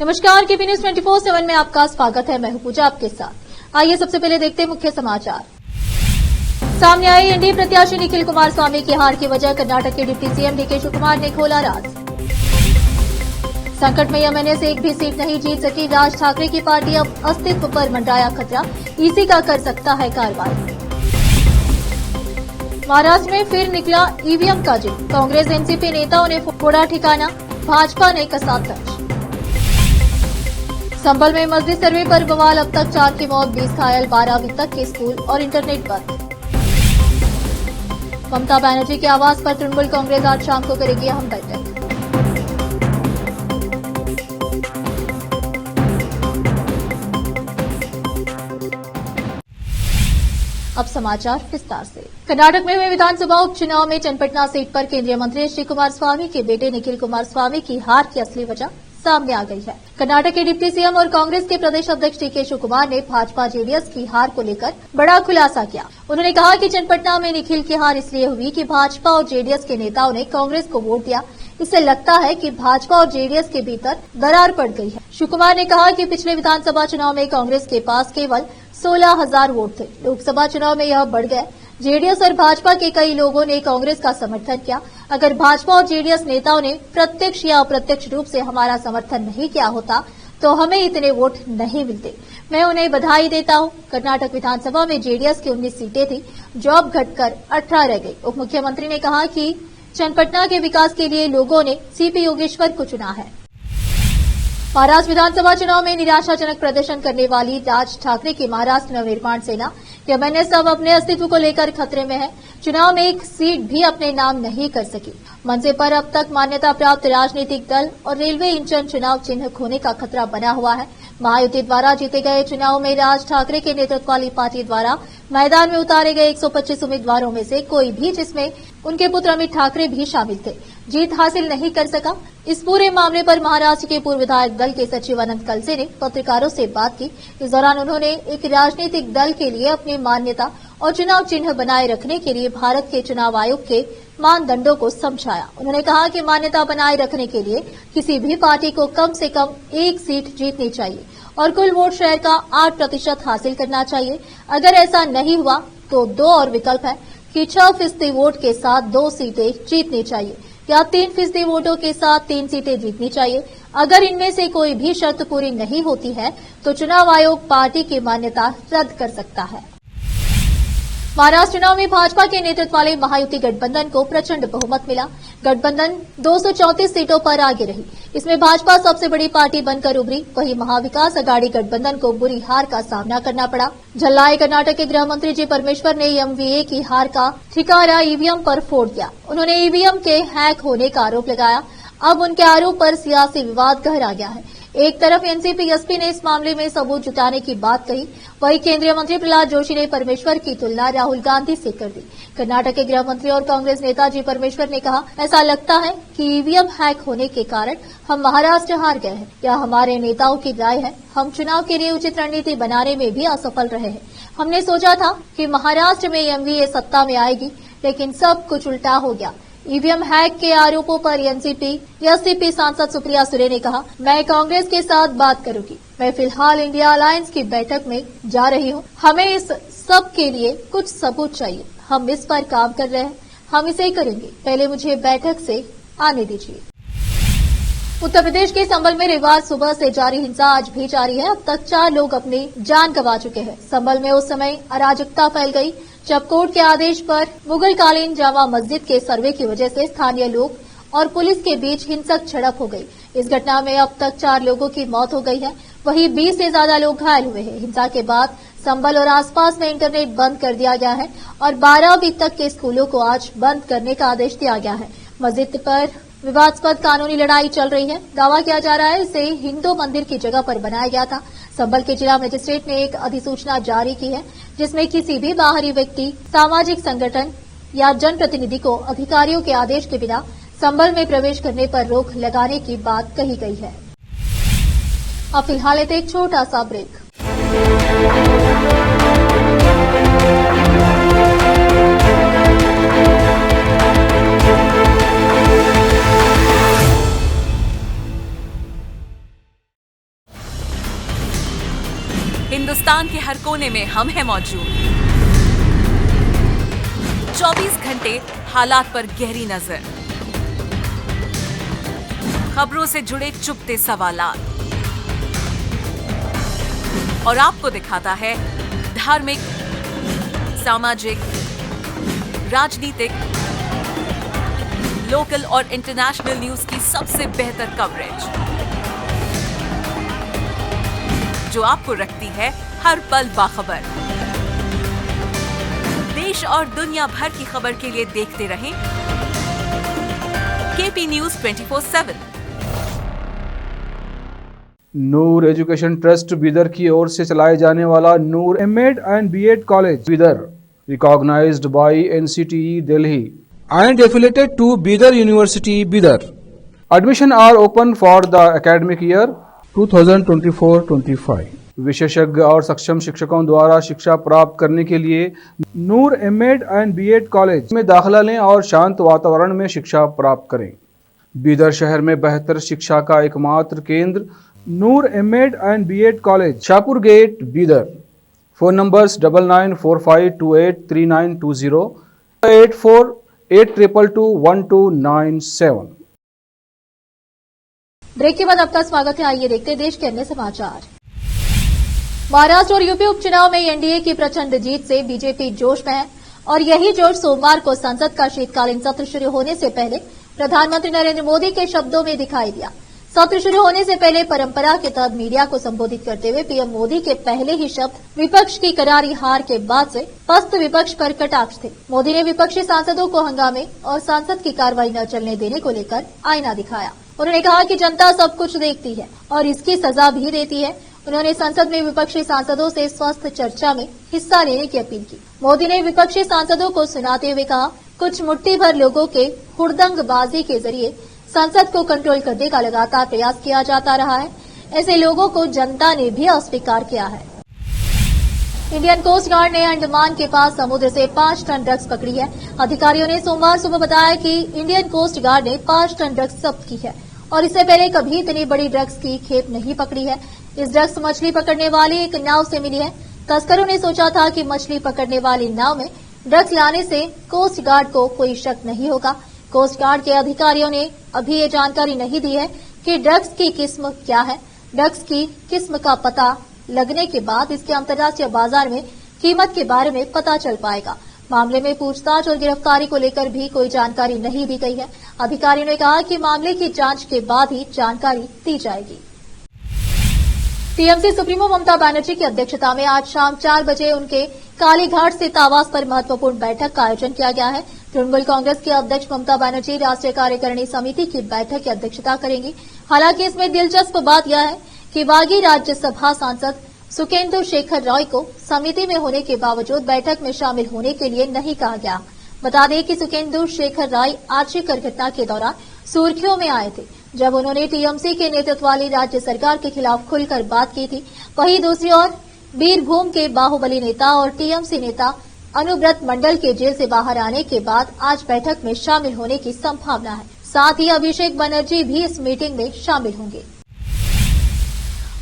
नमस्कार, KP news 24/7 में आपका स्वागत है। मैं हूं पूजा आपके साथ। आइए सबसे पहले देखते हैं मुख्य समाचार। सामने आई एनडीए प्रत्याशी निखिल कुमारस्वामी की हार की वजह, कर्नाटक के डिप्टी सीएम डीके शिवकुमार ने खोला राज। संकट में एमएनए से एक भी सीट नहीं जीत सकी राज ठाकरे की पार्टी, अब अस्तित्व पर मंडराया खतरा, ईसी का कर सकता है कार्रवाई। महाराष्ट्र में फिर निकला ईवीएम का जिद, कांग्रेस एनसीपी नेताओं ने फोड़ा ठिकाना, भाजपा ने कसा तर्ज। संभल में मस्जिद सर्वे पर बवाल, अब तक 4 की मौत, 20 घायल, 12वीं तक के स्कूल और इंटरनेट बंद। ममता बनर्जी के आवास पर तृणमूल कांग्रेस आज शाम को करेगी अहम बैठक। अब समाचार विस्तार से। कर्नाटक में हुए विधानसभा उपचुनाव में चन्नपटना सीट पर केंद्रीय मंत्री श्री कुमारस्वामी के बेटे निखिल कुमारस्वामी की हार की असली वजह सामने आ गई है। कर्नाटक के डिप्टी सीएम और कांग्रेस के प्रदेश अध्यक्ष डीके शिवकुमार ने भाजपा जेडीएस की हार को लेकर बड़ा खुलासा किया। उन्होंने कहा कि चन्नपटना में निखिल की हार इसलिए हुई कि भाजपा और जेडीएस के नेताओं ने कांग्रेस को वोट दिया। इससे लगता है कि भाजपा और जेडीएस के भीतर दरार पड़ गई है। शिवकुमार ने कहा कि पिछले विधानसभा चुनाव में कांग्रेस के पास केवल 16,000 वोट थे। लोकसभा चुनाव में यह बढ़ गए। जेडीएस और भाजपा के कई लोगों ने कांग्रेस का समर्थन किया। अगर भाजपा और जेडीएस नेताओं ने प्रत्यक्ष या अप्रत्यक्ष रूप से हमारा समर्थन नहीं किया होता तो हमें इतने वोट नहीं मिलते। मैं उन्हें बधाई देता हूं। कर्नाटक विधानसभा में जेडीएस की 19 सीटें थी, जो अब घटकर 18 रह गई। उप मुख्यमंत्री ने कहा कि चन्नपटना के विकास के लिए लोगों ने सीपी योगेश्वर को चुना है। महाराष्ट्र विधानसभा चुनाव में निराशाजनक प्रदर्शन करने वाली राज ठाकरे की महाराष्ट्र नवनिर्माण सेना एमएनए सब अपने अस्तित्व को लेकर खतरे में है। चुनाव में एक सीट भी अपने नाम नहीं कर सकी। मंचे पर अब तक मान्यता प्राप्त राजनीतिक दल और रेलवे इंजन चुनाव चिन्ह खोने का खतरा बना हुआ है। महायुति द्वारा जीते गए चुनाव में राज ठाकरे के नेतृत्व वाली पार्टी द्वारा मैदान में उतारे गए 125 उम्मीदवारों में से कोई भी, जिसमें उनके पुत्र अमित ठाकरे भी शामिल थे, जीत हासिल नहीं कर सका। इस पूरे मामले पर महाराष्ट्र के पूर्व विधायक दल के सचिव अनंत कलसे ने पत्रकारों से बात की। इस दौरान उन्होंने एक राजनीतिक दल के लिए अपनी मान्यता और चुनाव चिन्ह बनाए रखने के लिए भारत के चुनाव आयोग के मानदंडों को समझाया। उन्होंने कहा कि मान्यता बनाए रखने के लिए किसी भी पार्टी को कम से कम एक सीट जीतनी चाहिए और कुल वोट शेयर का 8% हासिल करना चाहिए। अगर ऐसा नहीं हुआ तो 2 और विकल्प है कि 6% वोट के साथ 2 सीटें जीतनी चाहिए या 3% वोटों के साथ 3 सीटें जीतनी चाहिए। अगर इनमें से कोई भी शर्त पूरी नहीं होती है तो चुनाव आयोग पार्टी की मान्यता रद्द कर सकता है। महाराष्ट्र चुनाव में भाजपा के नेतृत्व वाले महायुति गठबंधन को प्रचंड बहुमत मिला। गठबंधन 234 सीटों पर आगे रही। इसमें भाजपा सबसे बड़ी पार्टी बनकर उभरी। वहीं महाविकास अघाड़ी गठबंधन को बुरी हार का सामना करना पड़ा। झल्लाए कर्नाटक के गृह मंत्री जी परमेश्वर ने एमवीए की हार का ठिकाना ईवीएम पर फोड़ दिया। उन्होंने ईवीएम के हैक होने का आरोप लगाया। अब उनके आरोप पर सियासी विवाद गहरा गया है। एक तरफ एनसीपी एसपी ने इस मामले में सबूत जुटाने की बात कही, वहीं केंद्रीय मंत्री प्रहलाद जोशी ने परमेश्वर की तुलना राहुल गांधी से कर दी। कर्नाटक के गृह मंत्री और कांग्रेस नेता जी परमेश्वर ने कहा, ऐसा लगता है कि ईवीएम हैक होने के कारण हम महाराष्ट्र हार गए हैं। यह हमारे नेताओं की राय है। हम चुनाव के लिए उचित रणनीति बनाने में भी असफल रहे हैं। हमने सोचा था कि महाराष्ट्र में एमवीए सत्ता में आएगी, लेकिन सब कुछ उल्टा हो गया। ईवीएम हैक के आरोपों पर एससीपी सांसद सुप्रिया सुरे ने कहा, मैं कांग्रेस के साथ बात करूंगी। मैं फिलहाल इंडिया अलायंस की बैठक में जा रही हूं। हमें इस सब के लिए कुछ सबूत चाहिए। हम इस पर काम कर रहे हैं। हम इसे करेंगे। पहले मुझे बैठक से आने दीजिए। उत्तर प्रदेश के संभल में रविवार सुबह से जारी हिंसा आज भी जारी है। अब तक 4 लोग अपनी जान गंवा चुके हैं। संभल में उस समय अराजकता फैल गई जब कोर्ट के आदेश पर मुगलकालीन जामा मस्जिद के सर्वे की वजह से स्थानीय लोग और पुलिस के बीच हिंसक झड़प हो गई। इस घटना में अब तक 4 लोगों की मौत हो गई है, वहीं 20 से ज्यादा लोग घायल हुए हैं। हिंसा के बाद संभल और आसपास में इंटरनेट बंद कर दिया गया है और 12वीं तक के स्कूलों को आज बंद करने का आदेश दिया गया है। मस्जिद पर विवादास्पद कानूनी लड़ाई चल रही है। दावा किया जा रहा है इसे हिंदू मंदिर की जगह पर बनाया गया था। संभल के जिला मजिस्ट्रेट ने एक अधिसूचना जारी की है, जिसमें किसी भी बाहरी व्यक्ति, सामाजिक संगठन या जनप्रतिनिधि को अधिकारियों के आदेश के बिना संभल में प्रवेश करने पर रोक लगाने की बात कही गई है। अब फिलहाल एक छोटा सा ब्रेक। हर कोने में हम हैं मौजूद। 24 घंटे हालात पर गहरी नजर, खबरों से जुड़े चुपते सवालात, और आपको दिखाता है धार्मिक, सामाजिक, राजनीतिक, लोकल और इंटरनेशनल न्यूज की सबसे बेहतर कवरेज, जो आपको रखती है हर पल बाखबर। देश और दुनिया भर की खबर के लिए देखते रहें KP news 24/7। Noor education trust Bidar की ओर से चलाए जाने वाला Noor MEd and BEd college Bidar, recognised by NCTE Delhi and affiliated to Bidar University, Bidar. Admission are open for the academic year 2024-25. विशेषज्ञ और सक्षम शिक्षकों द्वारा शिक्षा प्राप्त करने के लिए नूर एमएड एंड बीएड कॉलेज में दाखिला लें और शांत वातावरण में शिक्षा प्राप्त करें। बीदर शहर में बेहतर शिक्षा का एकमात्र केंद्र Noor MEd and BEd college, Shahpur gate, Bidar. Phone numbers 9945283920, 8482221297। Break के बाद आपका स्वागत है। आइए देखते हैं देश के अन्य समाचार। महाराष्ट्र और यूपी उपचुनाव में एनडीए की प्रचंड जीत से बीजेपी जोश में है और यही जोश सोमवार को संसद का शीतकालीन सत्र शुरू होने से पहले प्रधानमंत्री नरेंद्र मोदी के शब्दों में दिखाई दिया। सत्र शुरू होने से पहले परंपरा के तहत मीडिया को संबोधित करते हुए पीएम मोदी के पहले ही शब्द विपक्ष की करारी हार के बाद से पस्त विपक्ष पर कटाक्ष थे। मोदी ने विपक्षी सांसदों को हंगामे और संसद की कार्रवाई न चलने देने को लेकर आईना दिखाया। उन्होंने कहा कि जनता सब कुछ देखती है और इसकी सजा भी देती है। उन्होंने संसद में विपक्षी सांसदों से स्वस्थ चर्चा में हिस्सा लेने की अपील की। मोदी ने विपक्षी सांसदों को सुनाते हुए कहा, कुछ मुट्ठी भर लोगों के हुड़दंगबाजी के जरिए संसद को कंट्रोल करने का लगातार प्रयास किया जाता रहा है। ऐसे लोगों को जनता ने भी अस्वीकार किया है। इंडियन कोस्ट गार्ड ने अंडमान के पास समुद्र से 5 टन ड्रग्स पकड़ी है। अधिकारियों ने सोमवार सुबह बताया कि इंडियन कोस्ट गार्ड ने 5 टन ड्रग्स जब्त की है और इससे पहले कभी इतनी बड़ी ड्रग्स की खेप नहीं पकड़ी है। इस ड्रग्स मछली पकड़ने वाली एक नाव से मिली है। तस्करों ने सोचा था कि मछली पकड़ने वाली नाव में ड्रग्स लाने से कोस्ट गार्ड को कोई शक नहीं होगा। कोस्ट गार्ड के अधिकारियों ने अभी ये जानकारी नहीं दी है कि ड्रग्स की किस्म क्या है। ड्रग्स की किस्म का पता लगने के बाद इसके अंतर्राष्ट्रीय बाजार में कीमत के बारे में पता चल पाएगा। मामले में पूछताछ और गिरफ्तारी को लेकर भी कोई जानकारी नहीं दी गई है। अधिकारियों ने कहा कि मामले की जांच के बाद ही जानकारी दी जाएगी। टीएमसी सुप्रीमो ममता बनर्जी की अध्यक्षता में आज शाम 4 बजे उनके कालीघाट स्थित आवास पर महत्वपूर्ण बैठक का आयोजन किया गया है। तृणमूल कांग्रेस की अध्यक्ष ममता बनर्जी राष्ट्रीय कार्यकारिणी समिति की बैठक की अध्यक्षता करेंगी। हालांकि इसमें दिलचस्प बात यह है कि बागी राज्यसभा सांसद सुकेंदु शेखर रॉय को समिति में होने के बावजूद बैठक में शामिल होने के लिए नहीं कहा गया। बता दें कि सुकेंदु शेखर रॉय आर्थिक घटना के दौरान सुर्खियों में आए थे जब उन्होंने टीएमसी के नेतृत्व वाली राज्य सरकार के खिलाफ खुलकर बात की थी। वहीं दूसरी ओर बीरभूम के बाहुबली नेता और टीएमसी नेता अनुव्रत मंडल के जेल से बाहर आने के बाद आज बैठक में शामिल होने की संभावना है। साथ ही अभिषेक बनर्जी भी इस मीटिंग में शामिल होंगे।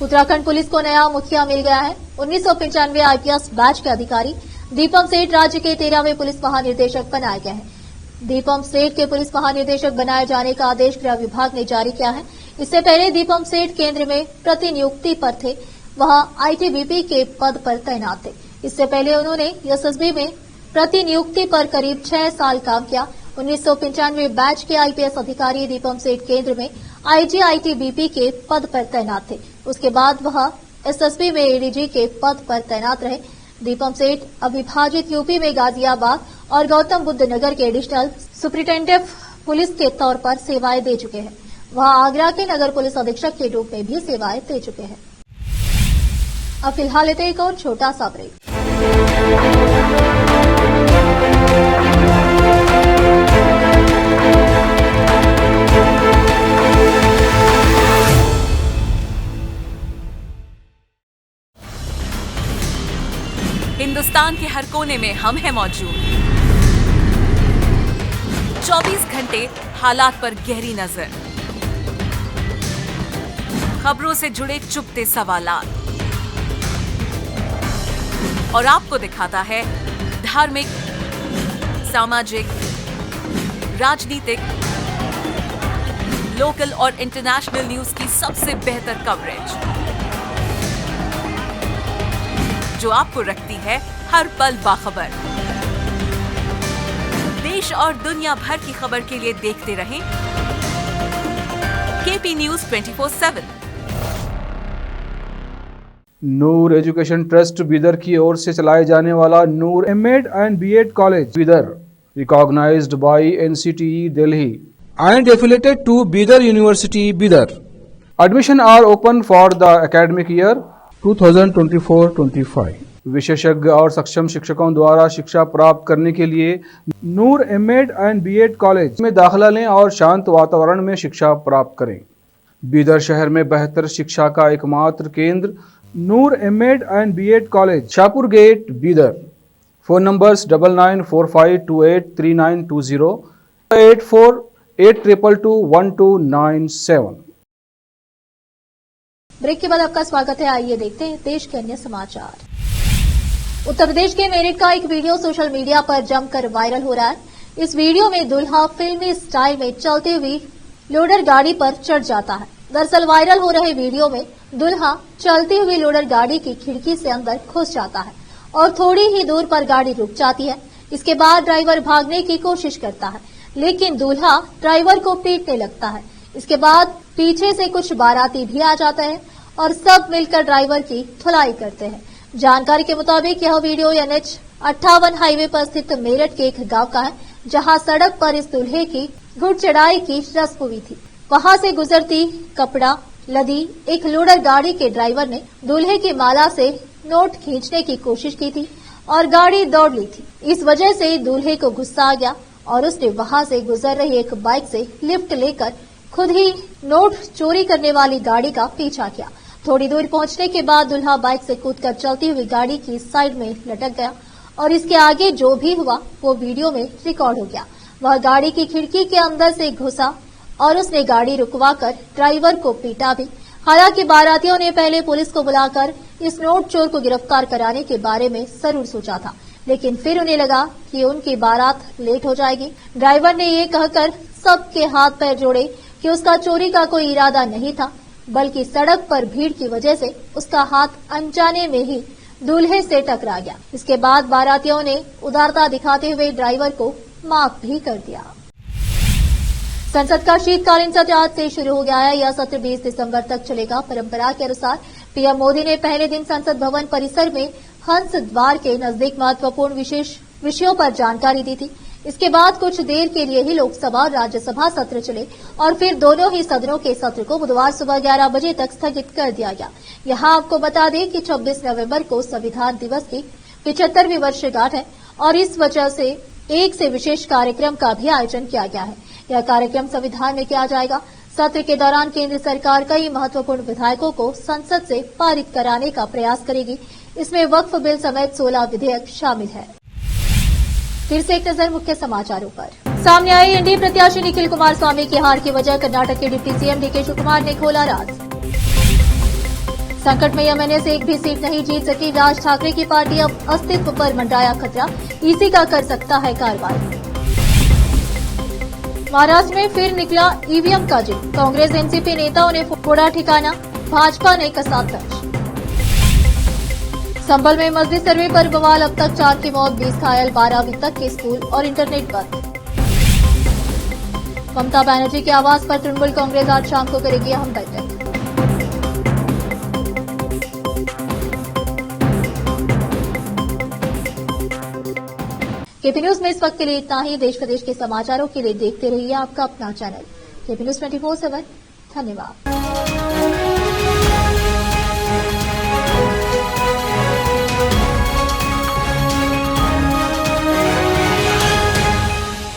उत्तराखंड पुलिस को नया मुखिया मिल गया है। 1995 आईपीएस बैच के अधिकारी दीपम सेठ राज्य के 13वें पुलिस महानिदेशक बनाए गए हैं। दीपम सेठ के पुलिस महानिदेशक बनाए जाने का आदेश गृह विभाग ने जारी किया है। इससे पहले दीपम सेठ केंद्र में प्रतिनियुक्ति पर थे, वहां आईटीबीपी के पद पर तैनात थे। इससे पहले उन्होंने एसएसबी में प्रतिनियुक्ति पर करीब 6 साल काम किया। 1995 बैच के आईपीएस अधिकारी दीपम सेठ केंद्र में आईजी आईटीबीपी के पद पर तैनात थे। उसके बाद वह एसएसबी में एडीजी के पद पर तैनात रहे। दीपम सेठ अविभाजित यूपी में गाजियाबाद और गौतम बुद्ध नगर के एडिशनल सुप्रिंटेंडेंट पुलिस के तौर पर सेवाएं दे चुके हैं। वह आगरा के नगर पुलिस अधीक्षक के रूप में भी सेवाएं दे चुके हैं। अब फिलहाल लेते एक और छोटा सा ब्रेक। हिंदुस्तान के हर कोने में हम हैं मौजूद। 24 घंटे हालात पर गहरी नजर, खबरों से जुड़े चुपते सवालात, और आपको दिखाता है धार्मिक, सामाजिक, राजनीतिक, लोकल और इंटरनेशनल न्यूज की सबसे बेहतर कवरेज, जो आपको रखती है हर पल बाखबर। देश और दुनिया भर की खबर के लिए देखते रहें KP news 24/7। Noor education trust Bidar की ओर से चलाए जाने वाला Noor MEd and BEd college Bidar, recognised by NCTE Delhi and affiliated to Bidar University, Bidar, admission are open for the academic year 2024-25. विशेषज्ञ और सक्षम शिक्षकों द्वारा शिक्षा प्राप्त करने के लिए नूर एमएड एंड बीएड कॉलेज में दाखिला लें और शांत वातावरण में शिक्षा प्राप्त करें। बीदर शहर में बेहतर शिक्षा का एकमात्र केंद्र Noor MEd and BEd college, Shahpur gate, Bidar. Phone numbers 9945283920, 8482221297। Break के बाद आपका स्वागत है। आइए देखते हैं देश के अन्य समाचार। उत्तर प्रदेश के मेरठ का एक वीडियो सोशल मीडिया पर जमकर वायरल हो रहा है। इस वीडियो में दुल्हा फिल्मी स्टाइल में चलती हुई लोडर गाड़ी पर चढ़ जाता है। दरअसल वायरल हो रहे वीडियो में दुल्हा चलती हुई लोडर गाड़ी की खिड़की से अंदर घुस जाता है और थोड़ी ही दूर पर गाड़ी रुक जाती है। इसके बाद ड्राइवर भागने की कोशिश करता है, लेकिन दूल्हा ड्राइवर को पीटने लगता है। इसके बाद पीछे से कुछ बाराती भी आ जाते हैं और सब मिलकर ड्राइवर की धुलाई करते हैं। जानकारी के मुताबिक यह वीडियो NH58 हाईवे पर स्थित मेरठ के एक गांव का है, जहां सड़क पर इस दूल्हे की घुड़ चढ़ाई की रस्म हुई थी। वहां से गुजरती कपड़ा लदी एक लोडर गाड़ी के ड्राइवर ने दूल्हे की माला से नोट खींचने की कोशिश की थी और गाड़ी दौड़ ली थी। इस वजह से दूल्हे को गुस्सा आ गया और उसने वहां से गुजर रही एक बाइक से लिफ्ट लेकर खुद ही नोट चोरी करने वाली गाड़ी का पीछा किया। थोड़ी दूर पहुंचने के बाद दूल्हा बाइक से कूदकर चलती हुई गाड़ी की साइड में लटक गया और इसके आगे जो भी हुआ वो वीडियो में रिकॉर्ड हो गया। वह गाड़ी की खिड़की के अंदर से घुसा और उसने गाड़ी रुकवाकर ड्राइवर को पीटा भी। हालांकि बारातियों ने पहले पुलिस को बुलाकर इस नोट चोर को गिरफ्तार कराने के बारे में जरूर सोचा था, लेकिन फिर उन्हें लगा कि उनकी बारात लेट हो जाएगी। ड्राइवर ने ये कहकर सबके हाथ पैर जोड़े कि उसका चोरी का कोई इरादा नहीं था, बल्कि सड़क पर भीड़ की वजह से उसका हाथ अनजाने में ही दूल्हे से टकरा गया। इसके बाद बारातियों ने उदारता दिखाते हुए ड्राइवर को माफ भी कर दिया। संसद का शीतकालीन सत्र आज से शुरू हो गया है। यह सत्र 20 दिसंबर तक चलेगा। परंपरा के अनुसार पीएम मोदी ने पहले दिन संसद भवन परिसर में हंस द्वार के नजदीक महत्वपूर्ण विशेष विषयों पर जानकारी दी थी। इसके बाद कुछ देर के लिए ही लोकसभा और राज्यसभा सत्र चले और फिर दोनों ही सदनों के सत्र को बुधवार सुबह 11 बजे तक स्थगित कर दिया गया। यहां आपको बता दें कि 26 नवंबर को संविधान दिवस की 75वीं वर्षगांठ है और इस वजह से एक से विशेष कार्यक्रम का भी आयोजन किया गया है। यह कार्यक्रम संविधान में किया जाएगा। सत्र के दौरान केंद्र सरकार कई महत्वपूर्ण विधेयकों को संसद से पारित कराने का प्रयास करेगी। इसमें वक्फ बिल समेत 16 विधेयक शामिल है। फिर से एक नजर मुख्य समाचारों पर। सामने आई एनडीए प्रत्याशी निखिल कुमारस्वामी की हार की वजह कर्नाटक के डिप्टी सीएम डीके शिवकुमार ने खोला राज। संकट में एमएनए से एक भी सीट नहीं जीत सकी राज ठाकरे की पार्टी, अब अस्तित्व पर मंडराया खतरा, ईसी का कर सकता है कार्रवाई। महाराष्ट्र में फिर निकला ईवीएम का जिद, कांग्रेस एनसीपी नेताओं ने फोड़ा ठिकाना, भाजपा ने कसा तर्ज। संभल में मस्जिद सर्वे पर बवाल, अब तक 4 की मौत, 20 घायल, 12वीं तक के स्कूल और इंटरनेट बंद। ममता बनर्जी के आवास पर तृणमूल कांग्रेस आज शाम को करेगी अहम बैठक। केपी न्यूज में इस वक्त के लिए इतना ही। देश प्रदेश के समाचारों के लिए देखते रहिए आपका अपना चैनल केपी न्यूज 24/7। धन्यवाद।